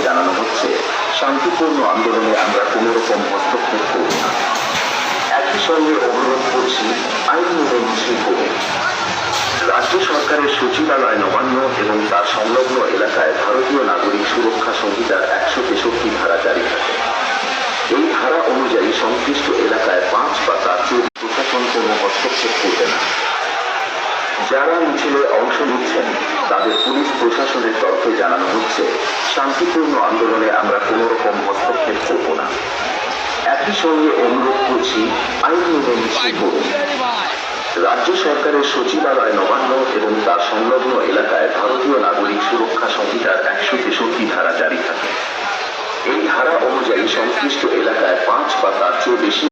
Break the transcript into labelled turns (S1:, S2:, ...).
S1: জানানো হচ্ছে, শান্তিপূর্ণ আন্দোলনে আমরা কোনো রকম হস্তক্ষেপ করব না। একই সঙ্গে অনুরোধ করছি, আইন মেনে মিছিল করুন। রাজ্য সরকারের সচিবালয় নবান্ন এবং তার সংলগ্ন এলাকায় ভারতীয় নাগরিক সুরক্ষা সংহিতার 163 ধারা জারি থাকে। এই ধারা অনুযায়ী সংশ্লিষ্ট এলাকায় 5 বা তার চেয়ে প্রশাসন কোনো হস্তক্ষেপ করবে না। যারা মিছিলে অংশ নিচ্ছেন তাদের পুলিশ প্রশাসনের তরফে জানানো হচ্ছে, শান্তিপূর্ণ আন্দোলনে আমরা কোনো রকম হস্তক্ষেপ করব না। একই সঙ্গে অনুরোধ করছি, আইন মেনে মিছিল করুন। রাজ্য সরকারের সচিবালয় নবান্ন এবং তার সংলগ্ন এলাকায় ভারতীয় নাগরিক সুরক্ষা সংহিতার 163 ধারা জারি থাকে। এই ধারা অনুযায়ী সংশ্লিষ্ট এলাকায় 5 বা তার চেয়ে বেশি